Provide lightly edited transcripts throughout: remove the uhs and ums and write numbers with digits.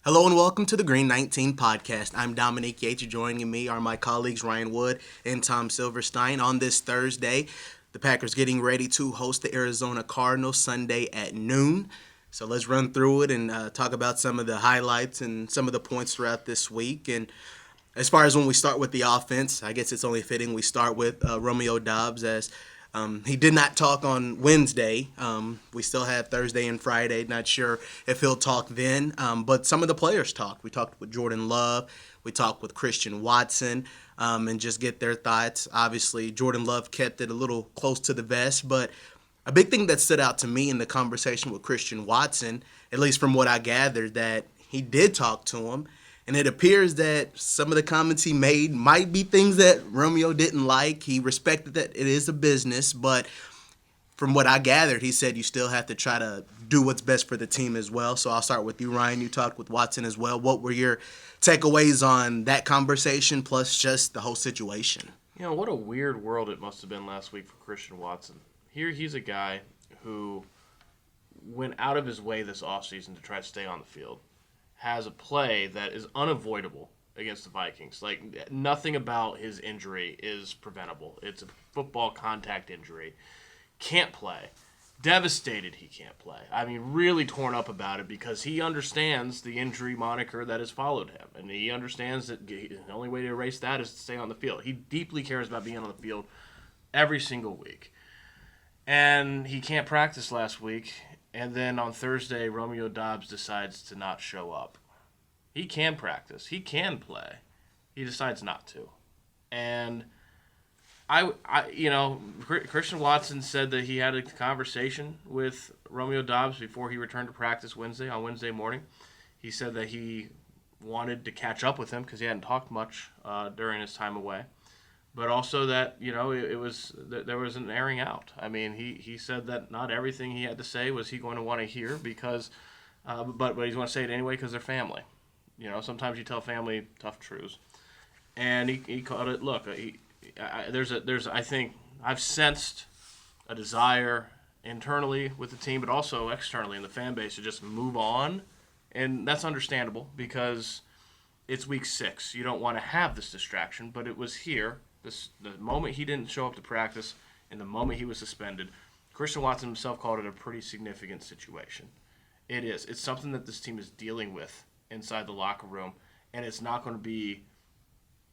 Hello and welcome to the Green 19 podcast. I'm Dominique Yates. Joining me are my colleagues Ryan Wood and Tom Silverstein. On this Thursday, the Packers getting ready to host the Arizona Cardinals Sunday at noon. So let's run through it and talk about some of the highlights and some of the points throughout this week. And as far as when we start with the offense, I guess it's only fitting we start with Romeo Doubs as he did not talk on Wednesday. We still have Thursday and Friday. Not sure if he'll talk then, but some of the players talked. We talked with Jordan Love. We talked with Christian Watson and just get their thoughts. Obviously, Jordan Love kept it a little close to the vest, but a big thing that stood out to me in the conversation with Christian Watson, at least from what I gathered, that he did talk to him. And it appears that some of the comments he made might be things that Romeo didn't like. He respected that it is a business, but from what I gathered, he said you still have to try to do what's best for the team as well. So I'll start with you, Ryan. You talked with Watson as well. What were your takeaways on that conversation plus just the whole situation? What a weird world it must have been last week for Christian Watson. Here he's a guy who went out of his way this offseason to try to stay on the field. Has a play that is unavoidable against the Vikings. Like, nothing about his injury is preventable. It's a football contact injury. Can't play. Devastated he can't play. I mean, really torn up about it because he understands the injury moniker that has followed him. And he understands that the only way to erase that is to stay on the field. He deeply cares about being on the field every single week. And he can't practice last week. And then on Thursday, Romeo Doubs decides to not show up. He can practice. He can play. He decides not to. And Christian Watson said that he had a conversation with Romeo Doubs before he returned to practice on Wednesday morning. He said that he wanted to catch up with him because he hadn't talked much during his time away. But also that, there was an airing out. I mean, he said that not everything he had to say was he going to want to hear because, but he's going to say it anyway because they're family. Sometimes you tell family tough truths. And he called it, look, I think I've sensed a desire internally with the team, but also externally in the fan base to just move on. And that's understandable because it's week 6. You don't want to have this distraction, but it was here. The moment he didn't show up to practice and the moment he was suspended, Christian Watson himself called it a pretty significant situation. It is. It's something that this team is dealing with inside the locker room, and it's not going to be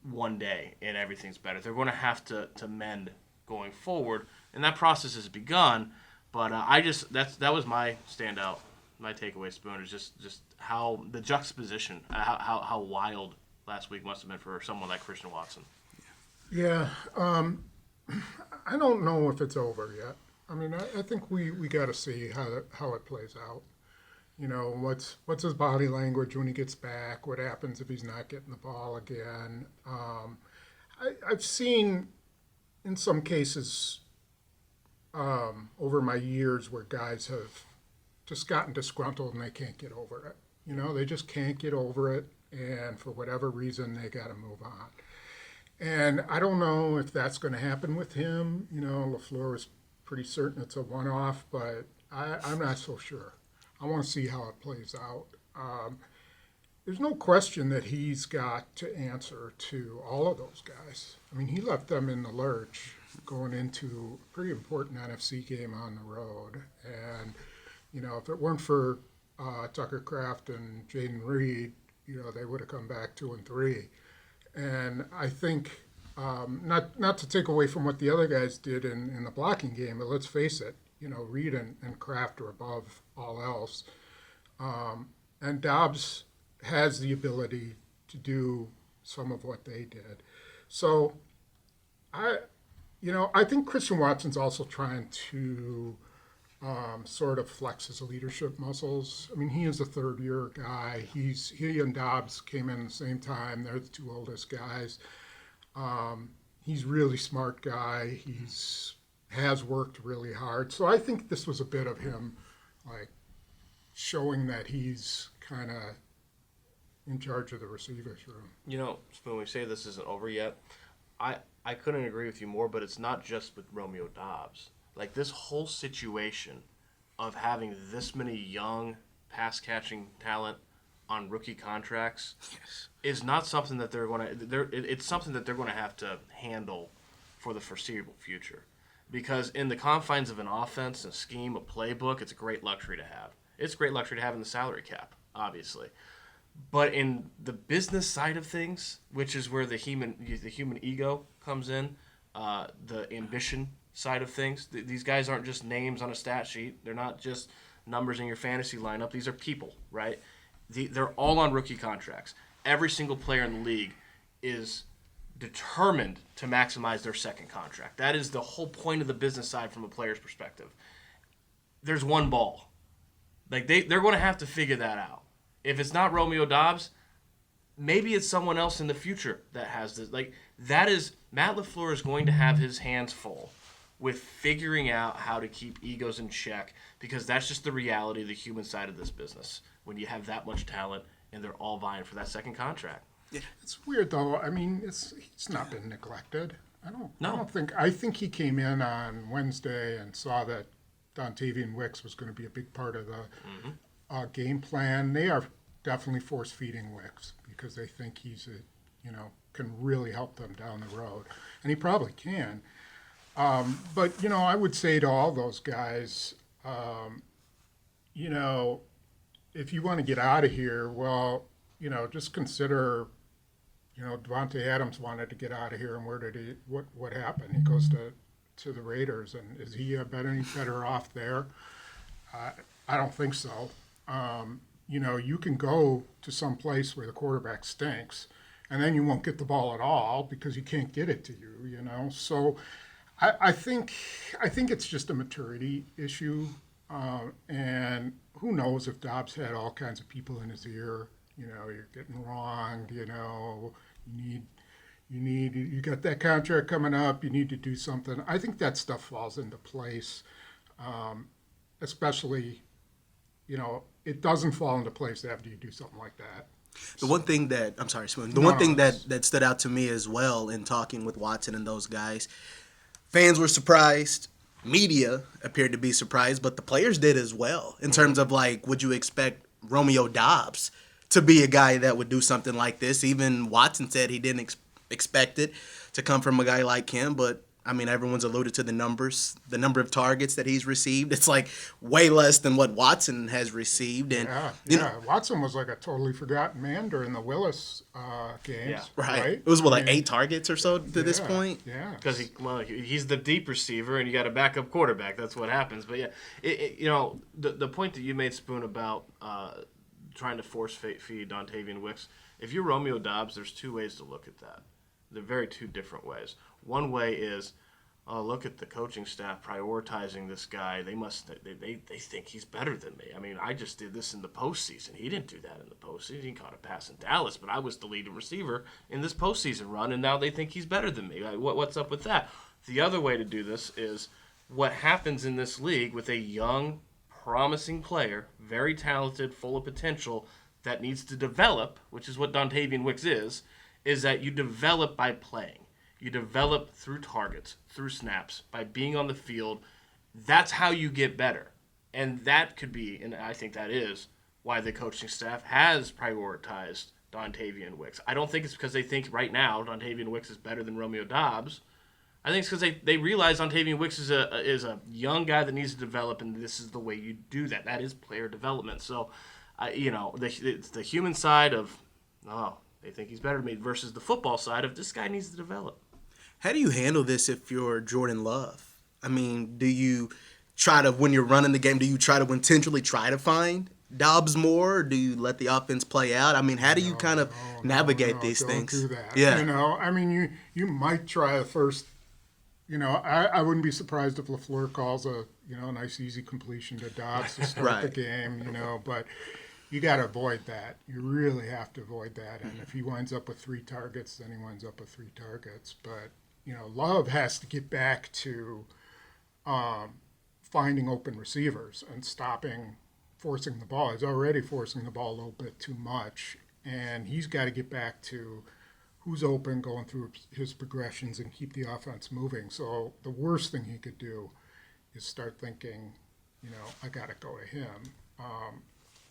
one day and everything's better. They're going to have to mend going forward, and that process has begun. But that was my standout, my takeaway, Spoon, is just how the juxtaposition, how wild last week must have been for someone like Christian Watson. Yeah, I don't know if it's over yet. I mean, I think we got to see how it plays out. What's his body language when he gets back? What happens if he's not getting the ball again? I've seen in some cases over my years where guys have just gotten disgruntled and they can't get over it. They just can't get over it, and for whatever reason, they got to move on. And I don't know if that's going to happen with him. LaFleur is pretty certain it's a one-off, but I'm not so sure. I want to see how it plays out. There's no question that he's got to answer to all of those guys. I mean, he left them in the lurch going into a pretty important NFC game on the road. And, if it weren't for Tucker Kraft and Jaden Reed, they would have come back 2-3. And I think, not to take away from what the other guys did in the blocking game, but let's face it, Reed and Kraft are above all else. And Doubs has the ability to do some of what they did. So, I think Christian Watson's also trying to sort of flex his leadership muscles. I mean, he is a third-year guy. He and Doubs came in at the same time. They're the two oldest guys. He's a really smart guy. Has worked really hard. So I think this was a bit of him, like, showing that he's kind of in charge of the receivers room. Spoon, we say this isn't over yet. I couldn't agree with you more, but it's not just with Romeo Doubs. Like, this whole situation of having this many young pass-catching talent on rookie contracts Yes. is not something that they're going to. It's something that they're going to have to handle for the foreseeable future, because in the confines of an offense, a scheme, a playbook, it's a great luxury to have. It's a great luxury to have in the salary cap, obviously. But in the business side of things, which is where the human ego comes in, the ambition side of things, these guys aren't just names on a stat sheet. They're not just numbers in your fantasy lineup. These are people, right? They're all on rookie contracts. Every single player in the league is determined to maximize their second contract. That is the whole point of the business side from a player's perspective. There's one ball. Like they're going to have to figure that out. If it's not Romeo Doubs, maybe it's someone else in the future that has this. Like that is Matt LaFleur is going to have his hands full with figuring out how to keep egos in check, because that's just the reality of the human side of this business when you have that much talent and they're all vying for that second contract. It's weird though. I mean, he's not been neglected. No. I don't think. I think he came in on Wednesday and saw that Dontavian Wicks was going to be a big part of the game plan. They are definitely force feeding Wicks because they think he's can really help them down the road, and he probably can. But I would say to all those guys, if you want to get out of here, well, just consider. Devontae Adams wanted to get out of here, and what happened? He goes to the Raiders, and is he any better off there? I don't think so. You can go to some place where the quarterback stinks, and then you won't get the ball at all because he can't get it to you. So I think it's just a maturity issue, and who knows if Dobbs had all kinds of people in his ear. You're getting wronged. You got that contract coming up. You need to do something. I think that stuff falls into place, especially. It doesn't fall into place after you do something like that. The one thing that I'm sorry, Spoon. That stood out to me as well in talking with Watson and those guys, fans were surprised. Media appeared to be surprised, but the players did as well. In terms of would you expect Romeo Doubs to be a guy that would do something like this? Even Watson said he didn't expect it to come from a guy like him, but I mean, everyone's alluded to the numbers, the number of targets that he's received. It's way less than what Watson has received. And Watson was like a totally forgotten man during the Willis games. Yeah, right. It was 8 targets or so to this point. Yeah, because he's the deep receiver, and you got a backup quarterback. That's what happens. But the point that you made, Spoon, about trying to force feed Dontavian Wicks. If you're Romeo Doubs, there's 2 ways to look at that. They're very 2 different ways. One way is, look at the coaching staff prioritizing this guy. They think he's better than me. I mean, I just did this in the postseason. He didn't do that in the postseason. He caught a pass in Dallas, but I was the leading receiver in this postseason run, and now they think he's better than me. What's up with that? The other way to do this is what happens in this league with a young, promising player, very talented, full of potential, that needs to develop, which is what Dontavian Wicks is that you develop by playing. You develop through targets, through snaps, by being on the field. That's how you get better. And that could be, and I think that is, why the coaching staff has prioritized Dontavian Wicks. I don't think it's because they think right now Dontavian Wicks is better than Romeo Doubs. I think it's because they realize Dontavian Wicks is a young guy that needs to develop, and this is the way you do that. That is player development. So, it's the human side of, they think he's better than me, versus the football side of this guy needs to develop. How do you handle this if you're Jordan Love? I mean, do you try to, when you're running the game, do you try to intentionally try to find Doubs more, or do you let the offense play out? I mean, how do you navigate these things? Don't do that. Yeah. I mean, you might try the first. I wouldn't be surprised if LaFleur calls a nice easy completion to Doubs to start the game. But you got to avoid that. You really have to avoid that. And if he winds up with 3 targets, then he winds up with 3 targets. But Love has to get back to finding open receivers and stopping forcing the ball. He's already forcing the ball a little bit too much, and he's got to get back to who's open, going through his progressions and keep the offense moving. So the worst thing he could do is start thinking, I got to go to him.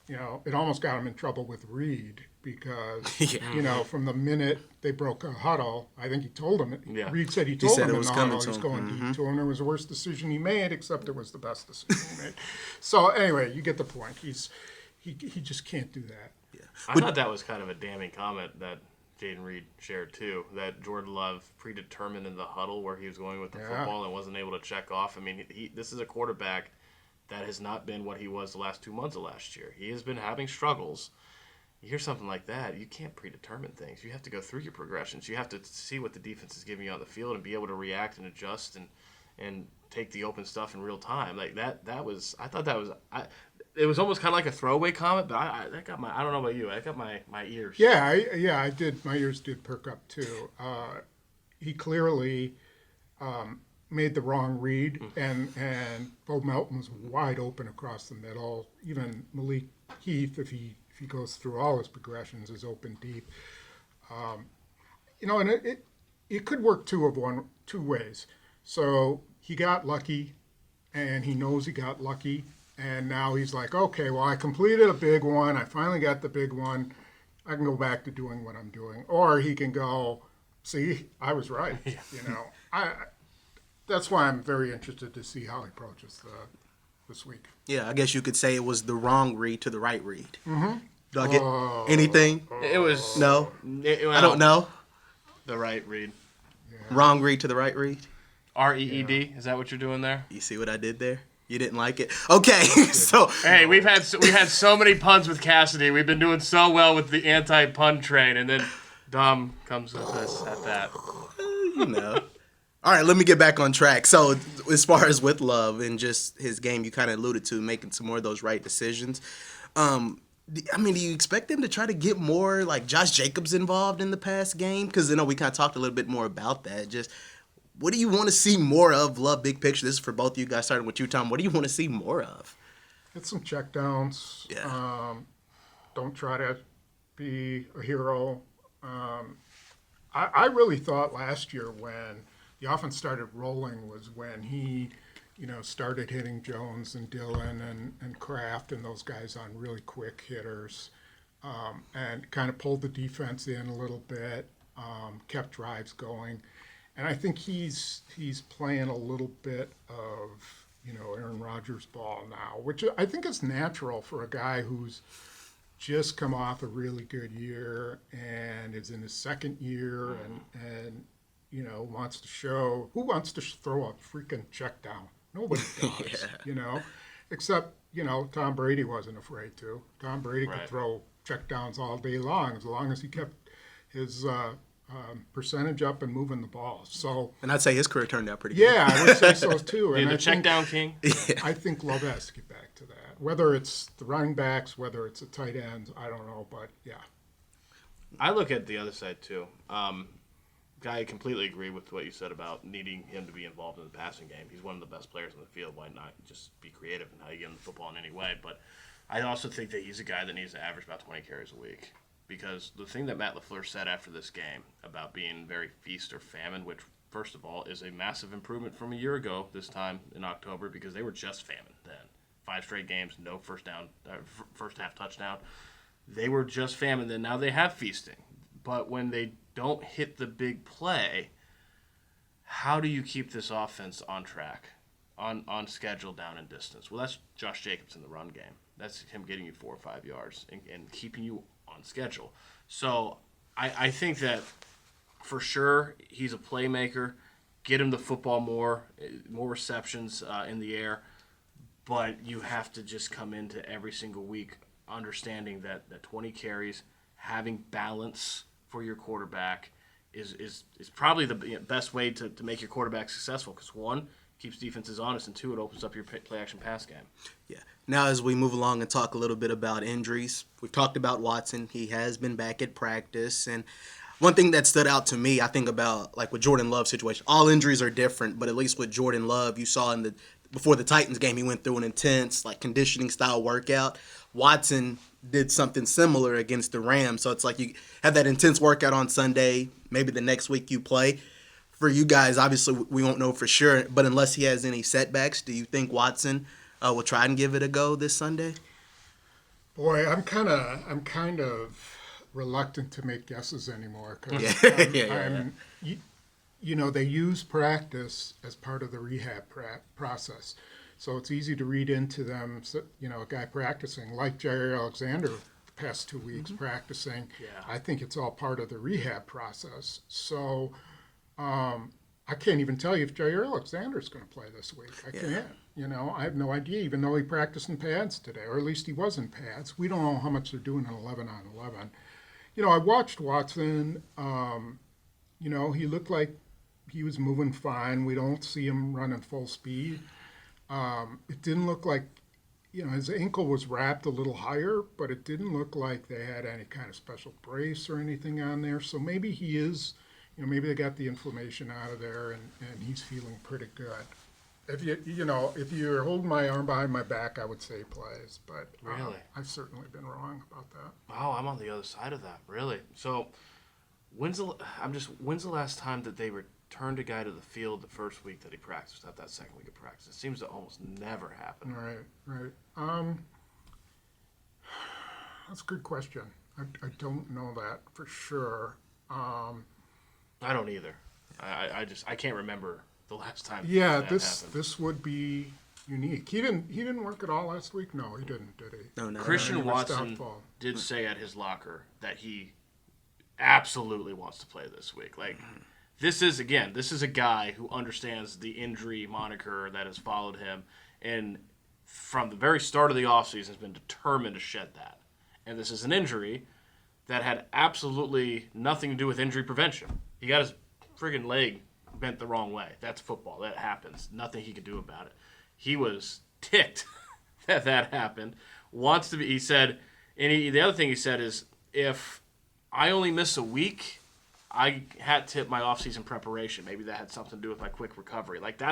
it almost got him in trouble with Reed because, Yeah. from the minute they broke a huddle, I think he told him. Yeah. Reed said he told said him it in was the coming huddle to he's him. going deep to him. It was the worst decision he made, except it was the best decision he made. So anyway, you get the point. He just can't do that. I thought that was kind of a damning comment that Jaden Reed shared too, that Jordan Love predetermined in the huddle where he was going with the football and wasn't able to check off. I mean, this is a quarterback that has not been what he was the last 2 months of last year. He has been having struggles. You hear something like that, you can't predetermine things. You have to go through your progressions. You have to see what the defense is giving you on the field and be able to react and adjust and take the open stuff in real time. Like that was, I thought that was, it was almost kind of like a throwaway comment, but that got I don't know about you, I got my ears. Yeah, I did. My ears did perk up too. He clearly made the wrong read, and Bo Melton was wide open across the middle. Even Malik Heath, if he goes through all his progressions, is open deep. And it could work two ways. So he got lucky, and he knows he got lucky, and now he's like, okay, well, I completed a big one. I finally got the big one. I can go back to doing what I'm doing. Or he can go, see, I was right. That's why I'm very interested to see how he approaches this week. Yeah, I guess you could say it was the wrong read to the right read. Mm-hmm. Do I get anything? It was No. I don't know. The right read. Wrong read to the right read. REED. Is that what you're doing there? You see what I did there? You didn't like it? Okay, so Hey, we had so many puns with Cassidy. We've been doing so well with the anti-pun train, and then Dom comes with us at that. All right, let me get back on track. So, as far as with Love and just his game, you kind of alluded to making some more of those right decisions. Do you expect them to try to get more like Josh Jacobs involved in the pass game? Because we kind of talked a little bit more about that. Just what do you want to see more of, Love, big picture? This is for both of you guys, starting with you, Tom. What do you want to see more of? Get some checkdowns. Yeah. Don't try to be a hero. I really thought last year when the offense started rolling was when he, started hitting Jones and Dillon and Kraft and those guys on really quick hitters, and kind of pulled the defense in a little bit, kept drives going. And I think he's playing a little bit of, Aaron Rodgers ball now, which I think is natural for a guy who's just come off a really good year and is in his second year and wants to show. Who wants to throw a freaking check down? Nobody does, except, Tom Brady wasn't afraid to. Tom Brady could throw check downs all day long as he kept his percentage up and moving the ball. So, And I'd say his career turned out pretty good. yeah, I would say so too. Yeah, And the check down king. I think Love has to get back to that. Whether it's the running backs, whether it's the tight ends, I don't know, but yeah. I look at the other side too. I completely agree with what you said about needing him to be involved in the passing game. He's one of the best players in the field. Why not just be creative in how you get him the football in any way? But I also think that he's a guy that needs to average about 20 carries a week. Because the thing that Matt LaFleur said after this game about being very feast or famine, which, first of all, is a massive improvement from a year ago this time in October, because they were just famine then. 5 straight games, no first half touchdown. They were just famine then. Now they have feasting. But when they don't hit the big play, how do you keep this offense on track, on schedule, down in distance? Well, that's Josh Jacobs in the run game. That's him getting you 4 or 5 yards and keeping you on schedule. So I think that for sure he's a playmaker. Get him the football more receptions in the air. But you have to just come into every single week understanding that 20 carries, having balance for your quarterback is probably the best way to make your quarterback successful. Because one, keeps defenses honest, and two, it opens up your play-action pass game. Yeah. Now, as we move along and talk a little bit about injuries, we've talked about Watson. He has been back at practice, and one thing that stood out to me, I think about like with Jordan Love's situation. All injuries are different, but at least with Jordan Love, you saw before the Titans game, he went through an intense conditioning style workout. Watson did something similar against the Rams, so it's like you have that intense workout on Sunday. Maybe the next week you play. For you guys, obviously, we won't know for sure, but unless he has any setbacks, do you think Watson will try and give it a go this Sunday? Boy, I'm kind of reluctant to make guesses anymore because Yeah. they use practice as part of the rehab process. So it's easy to read into them, a guy practicing, like Jerry Alexander the past 2 weeks practicing. Yeah. I think it's all part of the rehab process. So I can't even tell you if Jerry Alexander's going to play this week. I can't. I have no idea, even though he practiced in pads today, or at least he was in pads. We don't know how much they're doing in 11 on 11. I watched Watson. He looked like he was moving fine. We don't see him running full speed. It didn't look like, his ankle was wrapped a little higher, but it didn't look like they had any kind of special brace or anything on there. So maybe he is, maybe they got the inflammation out of there and he's feeling pretty good. If you're holding my arm behind my back, I would say he plays, but Really? I've certainly been wrong about that. Wow, I'm on the other side of that. Really. So, when's the last time that they returned a guy to the field the first week that he practiced, not that second week of practice? It seems to almost never happen. Right. That's a good question. I don't know that for sure. I don't either. I can't remember the last time. Yeah, that this happened. this would be unique. He didn't work at all last week. No, he didn't, did he? No, no. Christian he was Watson doubtful. did say at his locker that he absolutely wants to play this week. Like, this is a guy who understands the injury moniker that has followed him, and from the very start of the offseason has been determined to shed that. And this is an injury that had absolutely nothing to do with injury prevention. He got his friggin' leg bent the wrong way. That's football. That happens. Nothing he could do about it. He was ticked that happened. Wants to be. He said, the other thing he said is, if I only miss a week, I had to hit my offseason preparation. Maybe that had something to do with my quick recovery. Like,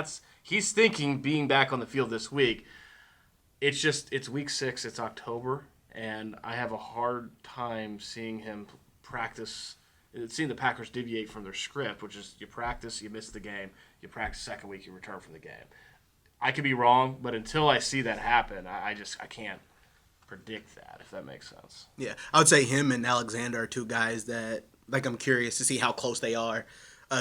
he's thinking being back on the field this week. It's week 6. It's October, and I have a hard time seeing him practice. Seeing the Packers deviate from their script, which is you practice, you miss the game, you practice second week, you return from the game. I could be wrong, but until I see that happen, I can't predict that, if that makes sense. Yeah, I would say him and Alexander are two guys that, like, I'm curious to see how close they are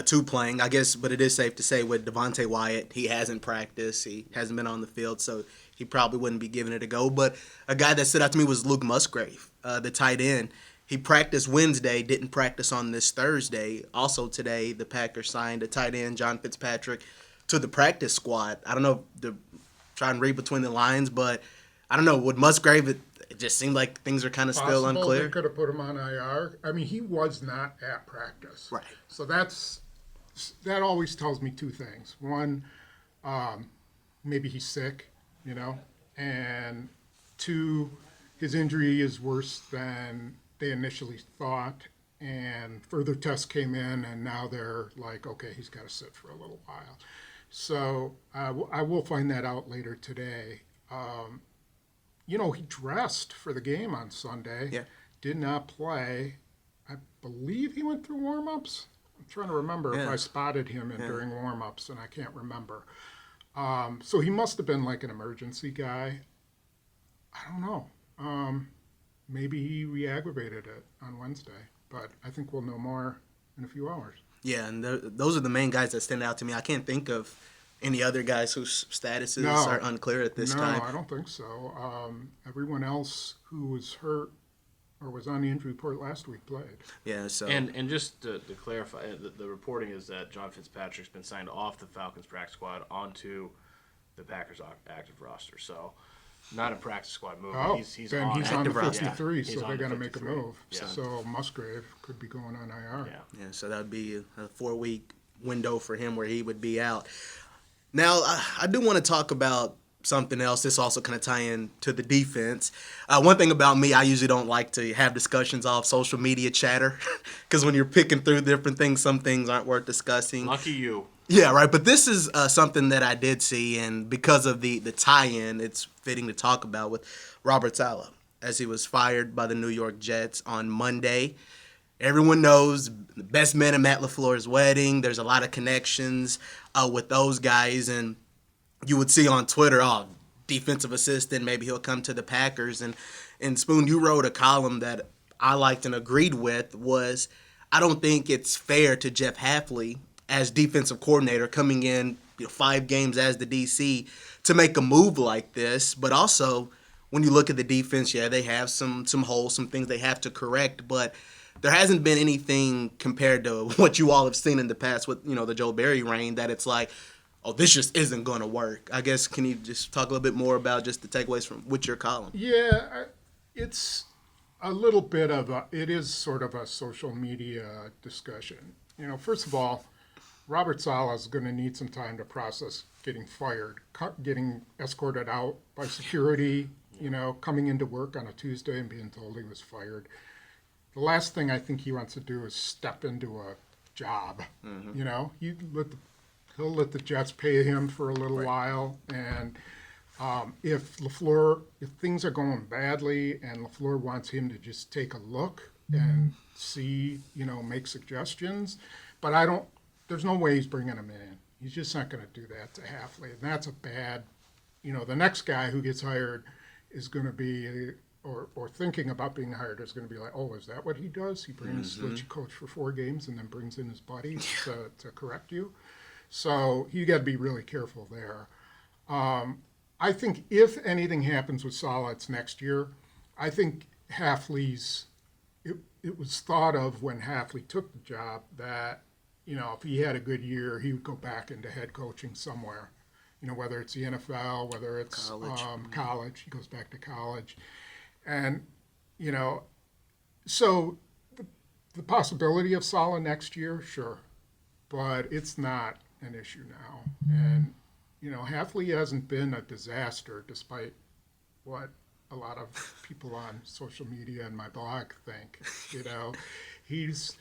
to playing, I guess. But it is safe to say with Devontae Wyatt, he hasn't practiced, he hasn't been on the field, so he probably wouldn't be giving it a go. But a guy that stood out to me was Luke Musgrave, the tight end. He practiced Wednesday, didn't practice on this Thursday. Also today, the Packers signed a tight end, John Fitzpatrick, to the practice squad. I don't know, try and read between the lines, but I don't know. With Musgrave, it just seemed like things are kind of still Possible unclear. they could have put him on IR. I mean, he was not at practice. Right. So that always tells me two things. One, maybe he's sick, and two, his injury is worse than they initially thought, and further tests came in, and now they're like, okay, he's got to sit for a little while. So I will find that out later today. He dressed for the game on Sunday. Yeah. Did not play. I believe he went through warm-ups. I'm trying to remember if I spotted him during warm-ups, and I can't remember. So he must have been like an emergency guy. I don't know. Maybe he re-aggravated it on Wednesday, but I think we'll know more in a few hours. Yeah, and those are the main guys that stand out to me. I can't think of any other guys whose statuses are unclear at this time. No, I don't think so. Everyone else who was hurt or was on the injury report last week played. Yeah, so And just to clarify, the reporting is that John Fitzpatrick's been signed off the Falcons practice squad onto the Packers active roster. So, not a practice squad move. Oh, he's then on he's on the active roster. 53, Yeah, so he's they're on the going to make a 53. move. Yeah. So Musgrave could be going on IR. Yeah. so that would be a 4-week window for him where he would be out. Now, I do want to talk about something else. This also kind of tie in to the defense. One thing about me, I usually don't like to have discussions off social media chatter because when you're picking through different things, some things aren't worth discussing. Lucky you. Yeah, right. But this is something that I did see, and because of the tie-in, it's fitting to talk about with Robert Saleh, as he was fired by the New York Jets on Monday. Everyone knows the best man at Matt LaFleur's wedding. There's a lot of connections with those guys, and you would see on Twitter, defensive assistant, maybe he'll come to the Packers. And And Spoon, you wrote a column that I liked and agreed with was, I don't think it's fair to Jeff Hafley as defensive coordinator coming in 5 games as the DC to make a move like this. But also, when you look at the defense, yeah, they have some holes, some things they have to correct, but there hasn't been anything compared to what you all have seen in the past with the Joe Barry reign that it's like, oh, this just isn't going to work. I guess, can you just talk a little bit more about just the takeaways from with your column? Yeah, it's a little bit of it is sort of a social media discussion. First of all, Robert Saleh is going to need some time to process getting fired, getting escorted out by security, coming into work on a Tuesday and being told he was fired. The last thing I think he wants to do is step into a job. He'll let the Jets pay him for a little while, and if things are going badly and LaFleur wants him to just take a look and see, make suggestions, but there's no way he's bringing him in. He's just not going to do that to Hafley, and that's a bad, the next guy who gets hired is going to be, or thinking about being hired is going to be like, oh, is that what he does? He brings lets you coach for 4 games and then brings in his buddy to correct you. So you got to be really careful there. I think if anything happens with Saleh, it's next year. I think Hafley's, it was thought of when Hafley took the job that, if he had a good year, he would go back into head coaching somewhere. Whether it's the NFL, whether it's college, he goes back to college. And, so the possibility of Saleh next year, sure, but it's not an issue now. And, Hafley hasn't been a disaster despite what a lot of people on social media and my blog think. He's,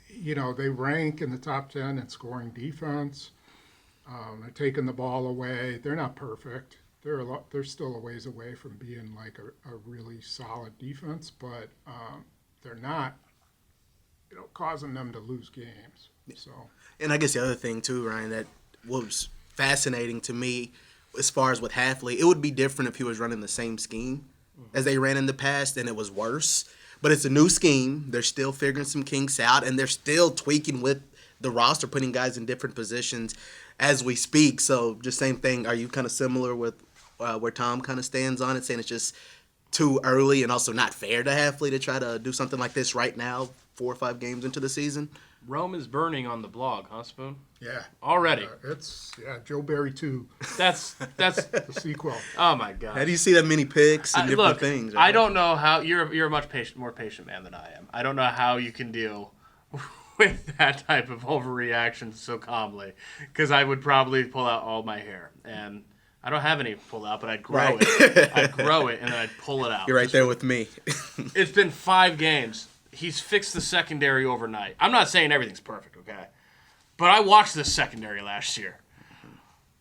they rank in the top 10 in scoring defense. They're taking the ball away. They're not perfect. They're still a ways away from being like a really solid defense, but they're not, causing them to lose games. So. And I guess the other thing too, Ryan, that was fascinating to me as far as with Hafley, it would be different if he was running the same scheme as they ran in the past and it was worse. But it's a new scheme. They're still figuring some kinks out, and they're still tweaking with the roster, putting guys in different positions as we speak. So just same thing. Are you kind of similar with where Tom kind of stands on it, saying it's just too early and also not fair to Hafley to try to do something like this right now, 4 or 5 games into the season? Rome is burning on the blog, huh, Spoon? Yeah. Already. It's Joe Barry 2. That's the sequel. Oh my God. How do you see that many picks and different things? Right? I don't know how you're a much more patient man than I am. I don't know how you can deal with that type of overreaction so calmly, because I would probably pull out all my hair, and I don't have any pull out, but I'd grow it. I'd grow it and then I'd pull it out. You're right there with me. It's been 5 games. He's fixed the secondary overnight. I'm not saying everything's perfect, okay? But I watched this secondary last year.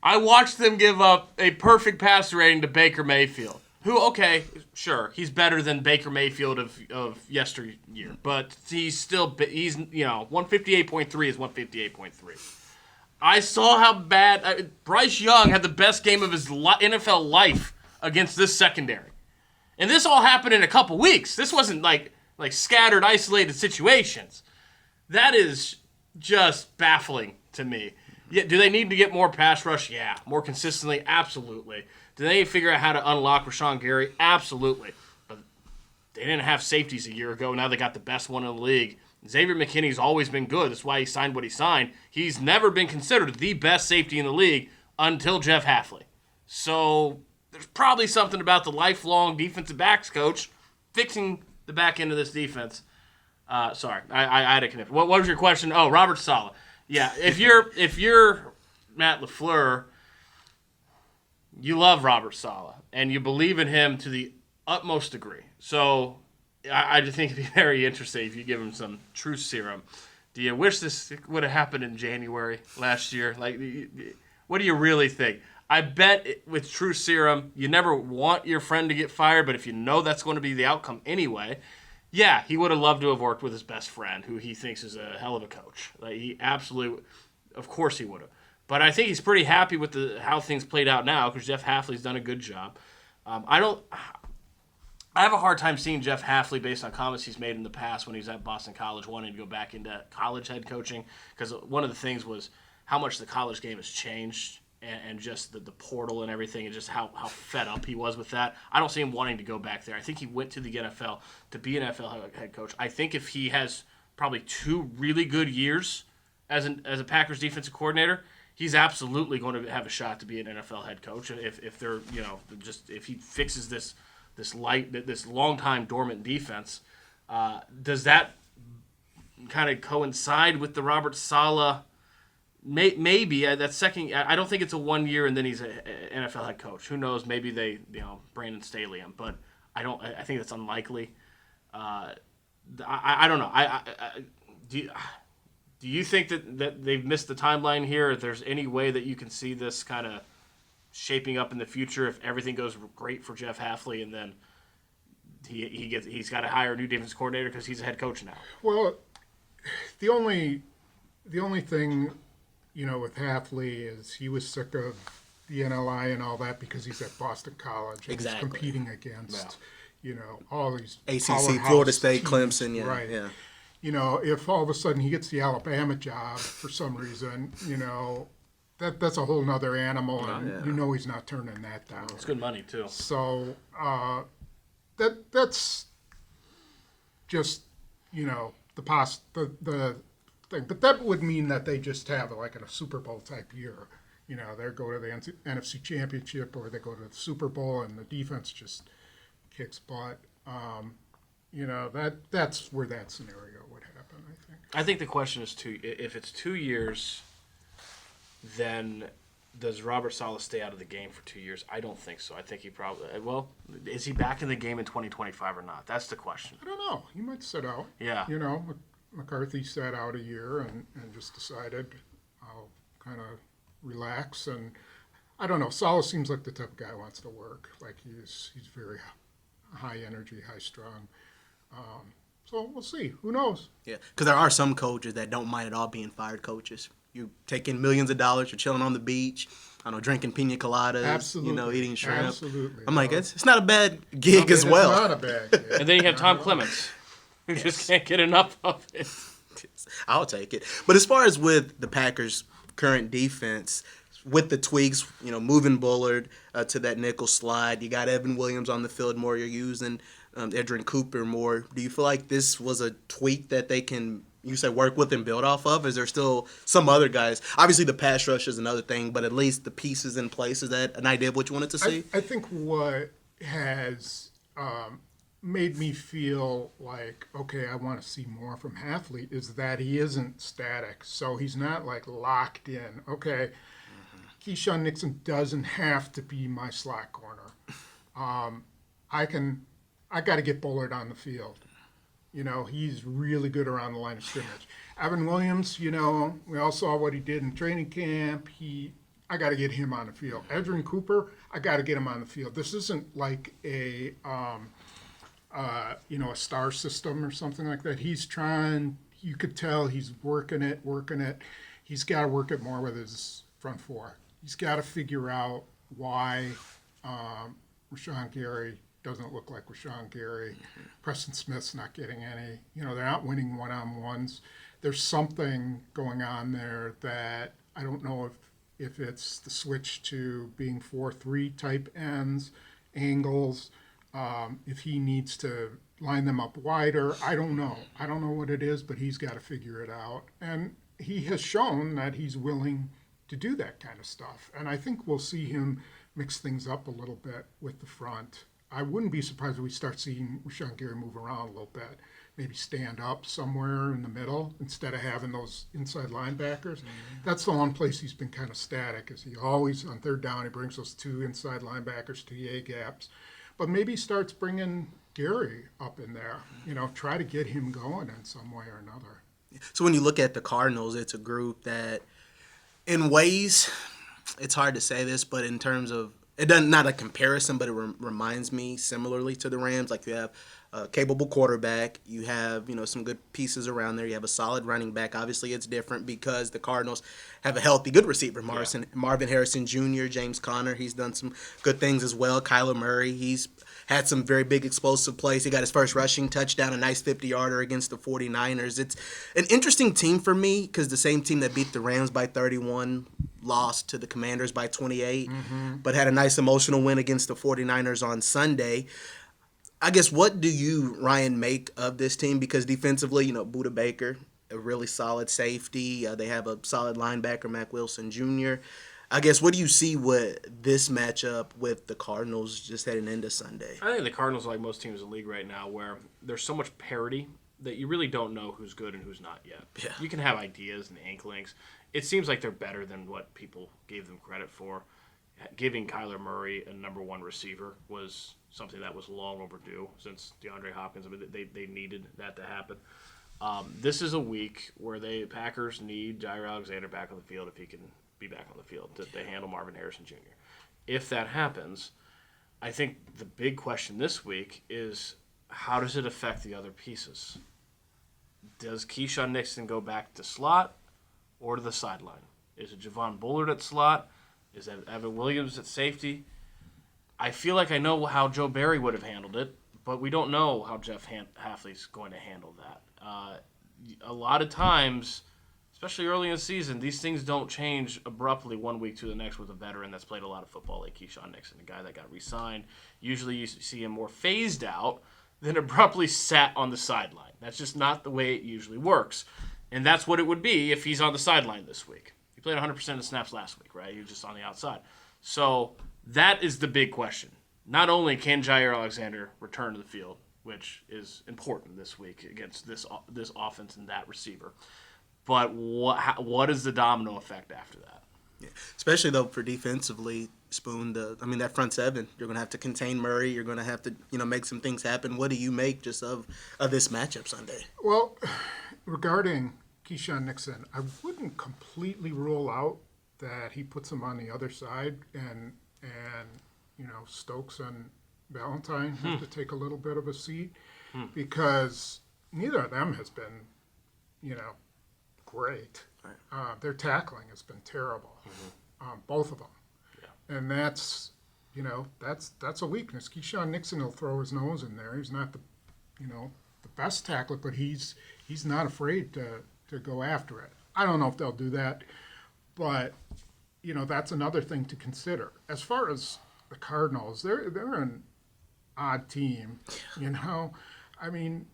I watched them give up a perfect passer rating to Baker Mayfield, who, okay, sure, he's better than Baker Mayfield of yesteryear, but he's 158.3 is 158.3. I saw how bad Bryce Young had the best game of his NFL life against this secondary. And this all happened in a couple weeks. This wasn't like scattered, isolated situations. That is just baffling to me. Yeah, do they need to get more pass rush? Yeah. More consistently? Absolutely. Do they need to figure out how to unlock Rashawn Gary? Absolutely. But they didn't have safeties a year ago. Now they got the best one in the league. Xavier McKinney's always been good. That's why he signed what he signed. He's never been considered the best safety in the league until Jeff Hafley. So there's probably something about the lifelong defensive backs coach fixing the back end of this defense. Sorry, I had a connect. What was your question? Oh, Robert Saleh. Yeah, if you're Matt LaFleur, you love Robert Saleh and you believe in him to the utmost degree. So I just think it'd be very interesting if you give him some truth serum. Do you wish this would have happened in January last year? Like, what do you really think? I bet with truth serum, you never want your friend to get fired, but if you know that's going to be the outcome anyway, yeah, he would have loved to have worked with his best friend, who he thinks is a hell of a coach. Like, he absolutely, of course he would have. But I think he's pretty happy with how things played out now because Jeff Hafley's done a good job. I have a hard time seeing Jeff Hafley, based on comments he's made in the past when he was at Boston College, wanting to go back into college head coaching. Because one of the things was how much the college game has changed and just the portal and everything, and just how fed up he was with that. I don't see him wanting to go back there. I think he went to the NFL to be an NFL head coach. I think if he has probably 2 really good years as a Packers defensive coordinator, he's absolutely going to have a shot to be an NFL head coach. If they're just if he fixes this long time dormant defense, does that kind of coincide with the Robert Saleh? Maybe that second. I don't think it's a 1 year and then he's an NFL head coach. Who knows? Maybe they Brandon Staley him, but I don't. I think that's unlikely. I don't know. Do you think that they've missed the timeline here? If there's any way that you can see this kind of shaping up in the future if everything goes great for Jeff Hafley and then he's got to hire a new defense coordinator because he's a head coach now? Well, the only thing, with Hafley is he was sick of the NLI and all that because he's at Boston College and Exactly. he's competing against, all these ACC, powerhouse Florida State, teams. Clemson, yeah, right. yeah. If all of a sudden he gets the Alabama job for some reason, that's a whole nother animal, and yeah. he's not turning that down. It's good money too. So that's just the thing, but that would mean that they just have like a Super Bowl type year. They go to the NFC Championship or they go to the Super Bowl and the defense just kicks butt. That's where that scenario would happen, I think. I think the question is if it's 2 years, then does Robert Saleh stay out of the game for 2 years? I don't think so. I think he probably is he back in the game in 2025 or not? That's the question. I don't know. He might sit out. Yeah. McCarthy sat out a year and just decided I'll kind of relax, and I don't know. Saleh seems like the type of guy who wants to work. Like he's very high energy, high strung. So we'll see. Who knows? Yeah, because there are some coaches that don't mind at all being fired coaches. You taking millions of dollars, you're chilling on the beach, drinking pina coladas, Absolutely. eating shrimp. Absolutely. I'm like, it's not a bad gig as well. It's not a bad gig. And then you have Tom Clements, who just can't get enough of it. I'll take it. But as far as with the Packers' current defense, with the tweaks, moving Bullard to that nickel slide, you got Evan Williams on the field more. You're using Edgerrin Cooper more. Do you feel like this was a tweak that they can, work with and build off of? Is there still some other guys? Obviously, the pass rush is another thing, but at least the pieces in place. Is that an idea of what you wanted to see? I think what has made me feel like, okay, I want to see more from Hafley is that he isn't static. So he's not like locked in. Okay, Keyshawn Nixon doesn't have to be my slot corner. I got to get Bullard on the field. He's really good around the line of scrimmage. Evan Williams, we all saw what he did in training camp. I got to get him on the field. Edgerrin Cooper, I got to get him on the field. This isn't like a star system or something like that. He's trying. You could tell he's working it. He's got to work it more with his front four. He's got to figure out why Rashawn Gary doesn't look like Rashawn Gary. Mm-hmm. Preston Smith's not getting any. They're not winning one-on-ones. There's something going on there that I don't know if it's the switch to being 4-3 type ends, angles, if he needs to line them up wider. I don't know. I don't know what it is, but he's got to figure it out. And he has shown that he's willing to do that kind of stuff. And I think we'll see him mix things up a little bit with the front. I wouldn't be surprised if we start seeing Rashawn Gary move around a little bit, maybe stand up somewhere in the middle instead of having those inside linebackers. Mm-hmm. That's the one place he's been kind of static, is he always, on third down, he brings those 2 inside linebackers to the A-gaps. But maybe he starts bringing Gary up in there, try to get him going in some way or another. So when you look at the Cardinals, it's a group that, in ways, it's hard to say this, but in terms of, it doesn't, not a comparison, but it reminds me similarly to the Rams. Like you have capable quarterback. You have, some good pieces around there. You have a solid running back. Obviously, it's different because the Cardinals have a healthy, good receiver. Marvin Harrison Jr., James Conner, he's done some good things as well. Kyler Murray, he's had some very big explosive plays. He got his first rushing touchdown, a nice 50-yarder against the 49ers. It's an interesting team for me because the same team that beat the Rams by 31 lost to the Commanders by 28, but had a nice emotional win against the 49ers on Sunday. I guess, what do you, Ryan, make of this team? Because defensively, Buda Baker, a really solid safety. They have a solid linebacker, Mac Wilson Jr. I guess, what do you see with this matchup with the Cardinals just heading into Sunday? I think the Cardinals are like most teams in the league right now, where there's so much parity that you really don't know who's good and who's not yet. Yeah. You can have ideas and inklings. It seems like they're better than what people gave them credit for. Giving Kyler Murray a number one receiver was something that was long overdue since DeAndre Hopkins. I mean, they needed that to happen. This is a week where the Packers need Jair Alexander back on the field if he can be back on the field to handle Marvin Harrison Jr. If that happens, I think the big question this week is how does it affect the other pieces? Does Keyshawn Nixon go back to slot or to the sideline? Is it Javon Bullard at slot? Is that Evan Williams at safety? I feel like I know how Joe Barry would have handled it, but we don't know how Jeff Hafley's going to handle that. A lot of times, especially early in the season, these things don't change abruptly one week to the next with a veteran that's played a lot of football like Keyshawn Nixon, a guy that got re-signed. Usually you see him more phased out than abruptly sat on the sideline. That's just not the way it usually works. And that's what it would be if he's on the sideline this week. He played 100% of the snaps last week, right? He was just on the outside. So that is the big question. Not only can Jair Alexander return to the field, which is important this week against this offense and that receiver, but what is the domino effect after that? Yeah. Especially, though, for defensively, Spoon, that front seven, you're going to have to contain Murray. You're going to have to, make some things happen. What do you make just of this matchup Sunday? Well, regarding Keyshawn Nixon, I wouldn't completely rule out that he puts him on the other side and Stokes and Valentine have to take a little bit of a seat because neither of them has been, great. Right. Their tackling has been terrible, both of them. Yeah. And that's a weakness. Keyshawn Nixon will throw his nose in there. He's not the best tackler, but he's not afraid to go after it. I don't know if they'll do that, but that's another thing to consider. As far as the Cardinals, they're an odd team. I mean,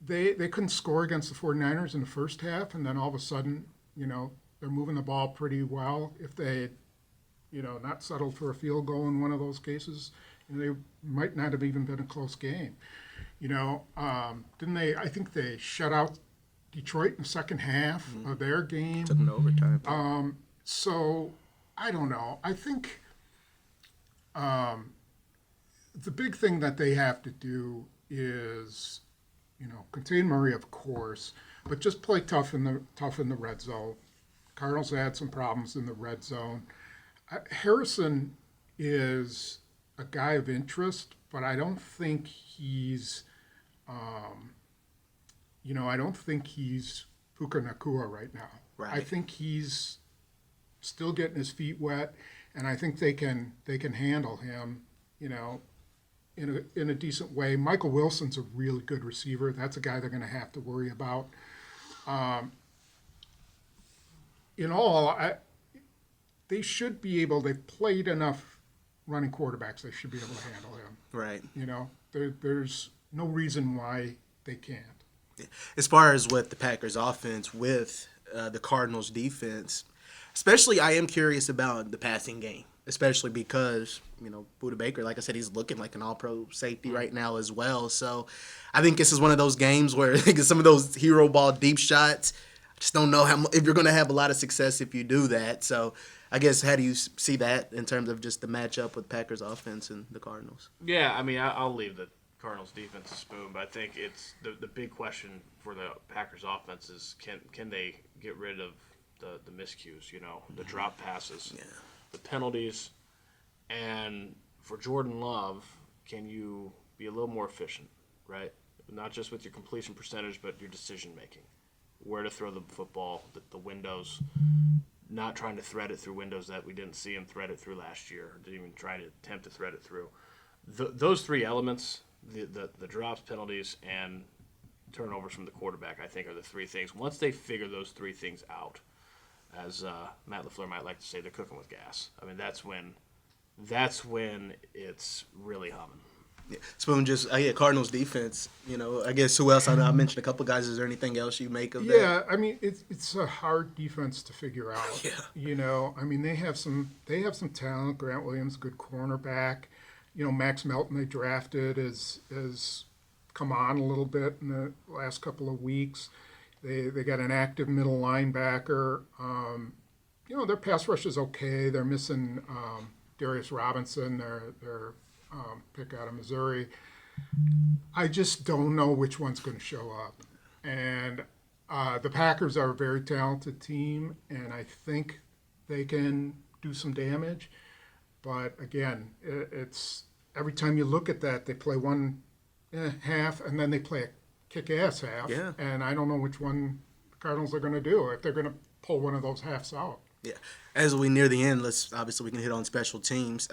they couldn't score against the 49ers in the first half, and then all of a sudden, they're moving the ball pretty well. If they had, not settled for a field goal in one of those cases, they might not have even been a close game. Didn't they? I think they shut out Detroit in the second half of their game. Took them to overtime. So I don't know. I think the big thing that they have to do is, contain Murray, of course, but just play tough in the red zone. Cardinals had some problems in the red zone. Harrison is a guy of interest, but I don't think he's, I don't think he's Puka Nacua right now. Right. I think he's still getting his feet wet, and I think they can handle him, in a decent way. Michael Wilson's a really good receiver. That's a guy they're going to have to worry about. In all, they should be able. They've played enough running quarterbacks. They should be able to handle him. Right. There's no reason why they can't. As far as with the Packers offense with the Cardinals defense, especially I am curious about the passing game, especially because, Buda Baker, like I said, he's looking like an all-pro safety right now as well. So I think this is one of those games where some of those hero ball deep shots, I just don't know if you're going to have a lot of success if you do that. So I guess, how do you see that in terms of just the matchup with Packers offense and the Cardinals? Yeah, I mean, I'll leave the Cardinals defense to Spoon, but I think it's the big question for the Packers offense is can they get rid of the miscues, the drop passes, the penalties, and for Jordan Love, can you be a little more efficient? right? Not just with your completion percentage, but your decision making. Where to throw the football, the windows, not trying to thread it through windows that we didn't see him thread it through last year, or didn't even try to attempt to thread it through. Those three elements, the drops, penalties, and turnovers from the quarterback, I think, are the three things. Once they figure those three things out, as Matt LaFleur might like to say, they're cooking with gas. I mean, that's when it's really humming. Yeah. Spoon, just Cardinals defense. I guess who else? I mentioned a couple guys. Is there anything else you make of that? Yeah, I mean it's a hard defense to figure out. Yeah. I mean they have some talent. Grant Williams, good cornerback. Max Melton they drafted has come on a little bit in the last couple of weeks. They got an active middle linebacker. Their pass rush is okay. They're missing Darius Robinson, their pick out of Missouri. I just don't know which one's going to show up. And the Packers are a very talented team, and I think they can do some damage. But again, it's every time you look at that, they play one half, and then they play a kick-ass half. Yeah. And I don't know which one the Cardinals are going to do, if they're going to pull one of those halves out. Yeah. As we near the end, we can hit on special teams.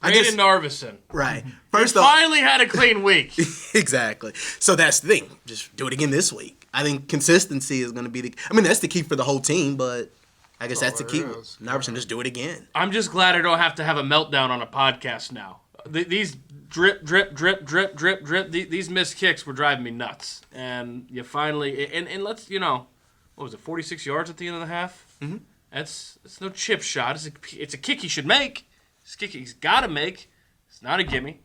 Brandon Narvison. Right. First off, finally had a clean week. Exactly. So that's the thing. Just do it again this week. I think consistency is going to be that's the key for the whole team, but I guess that's the key. Narvison, just do it again. I'm just glad I don't have to have a meltdown on a podcast now. These drip, drip, drip, drip, drip, drip, these missed kicks were driving me nuts. And you finally, and let's, what was it, 46 yards at the end of the half? Mm-hmm. It's no chip shot. It's a kick he should make. It's a kick he's got to make. It's not a gimme.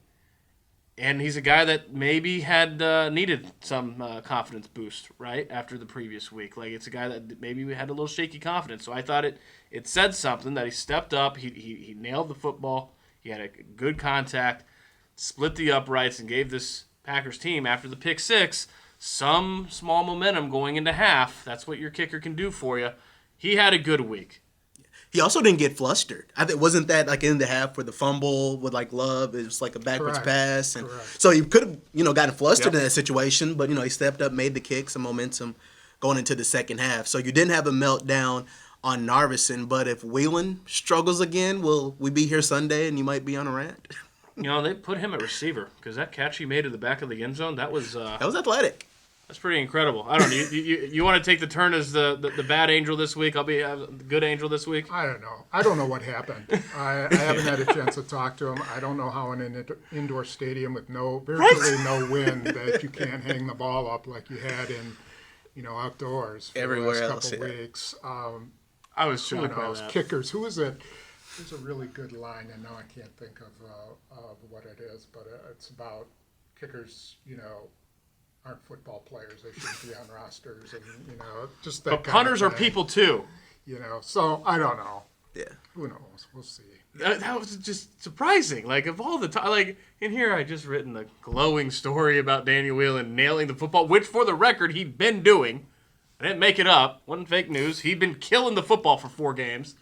And he's a guy that maybe had needed some confidence boost, right, after the previous week. Like, it's a guy that maybe had a little shaky confidence. So I thought it said something that he stepped up. He nailed the football. He had a good contact, split the uprights, and gave this Packers team, after the pick six, some small momentum going into half. That's what your kicker can do for you. He had a good week. He also didn't get flustered. Wasn't that like in the half where the fumble with Love, it was like a backwards pass, and so he could have gotten flustered in that situation, but he stepped up, made the kick, some momentum going into the second half. So you didn't have a meltdown on Narvison, but if Whelan struggles again, will we be here Sunday and you might be on a rant? They put him at receiver because that catch he made at the back of the end zone, that was athletic. That's pretty incredible. I don't know. You want to take the turn as the bad angel this week? I'll be the good angel this week. I don't know. I don't know what happened. I haven't had a chance to talk to him. I don't know how in an indoor stadium with virtually no wind that you can't hang the ball up like you had in outdoors for everywhere the else. last couple weeks. I was shocked by that. Kickers. Who is it? There's a really good line, and now I can't think of what it is, but it's about kickers. Aren't football players. They shouldn't be on rosters, and just that. But punters are people too. So I don't know. Yeah. Who knows? We'll see. That was just surprising. Like, of all the time, like in here, I just written a glowing story about Daniel Whelan nailing the football, which, for the record, he'd been doing. I didn't make it up. Wasn't fake news. He'd been killing the football for 4 games.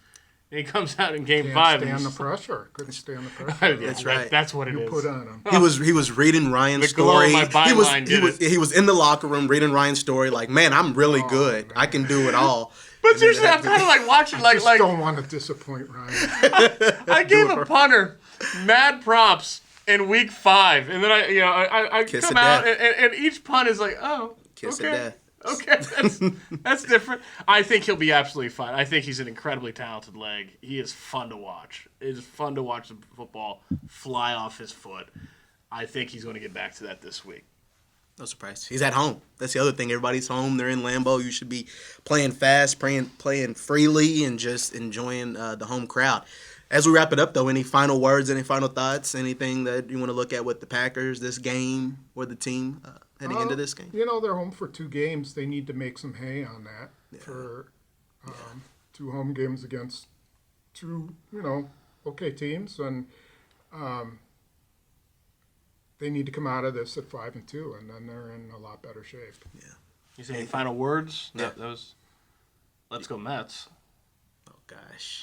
And he comes out in game 5. Couldn't stand the pressure. That's right. That's what it is. You put on him. He was reading Ryan's story. He was in the locker room reading Ryan's story. Like, man, I'm really good. Man. I can do it all. But seriously, I'm kind of like watching. I just don't want to disappoint Ryan. I gave a punter mad props in week 5, and then I come out and each punt is like, oh, kiss okay. of death. Okay, that's different. I think he'll be absolutely fine. I think he's an incredibly talented leg. He is fun to watch. It is fun to watch the football fly off his foot. I think he's going to get back to that this week. No surprise. He's at home. That's the other thing. Everybody's home. They're in Lambeau. You should be playing fast, playing freely, and just enjoying the home crowd. As we wrap it up, though, any final words, any final thoughts, anything that you want to look at with the Packers, this game, or the team heading into this game? They're home for 2 games. They need to make some hay on that for 2 home games against 2, okay teams, and they need to come out of this at 5-2, and then they're in a lot better shape. Yeah. You say any final words? Yeah. Let's go Mets. Oh gosh.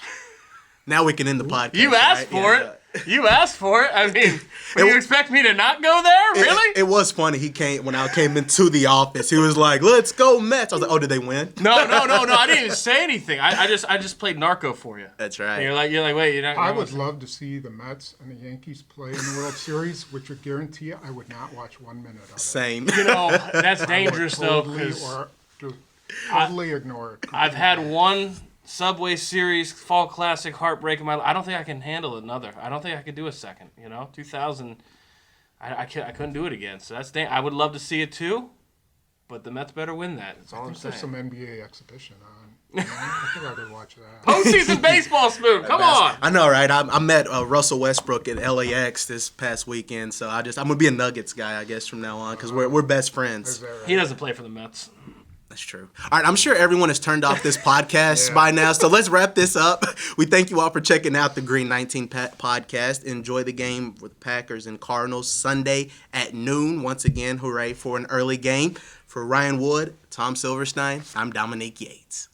Now we can end the podcast. You asked for it. You asked for it. I mean, you expect me to not go there? Really? It was funny. When I came into the office, he was like, "Let's go Mets." I was like, "Oh, did they win?" No. I didn't even say anything. I just played narco for you. That's right. And you're like, wait, you're not. I would love to see the Mets and the Yankees play in the World Series, which would guarantee you I would not watch 1 minute of it. Same. That's dangerous though, because totally ignore it. I've had one Subway Series Fall Classic heartbreak in my life. I don't think I can handle another. I don't think I could do a second. 2000, I couldn't do it again. So I would love to see it too, but the Mets better win that. That's all I'm saying. There's some NBA exhibition on. I think I could watch that. Postseason baseball, Spoon. Come on. I know, right? I met Russell Westbrook at LAX this past weekend, so I'm gonna be a Nuggets guy, I guess, from now on, because we're best friends. Right? He doesn't play for the Mets. That's true. All right, I'm sure everyone has turned off this podcast by now, so let's wrap this up. We thank you all for checking out the Green 19 podcast. Enjoy the game with Packers and Cardinals Sunday at noon. Once again, hooray for an early game. For Ryan Wood, Tom Silverstein, I'm Dominique Yates.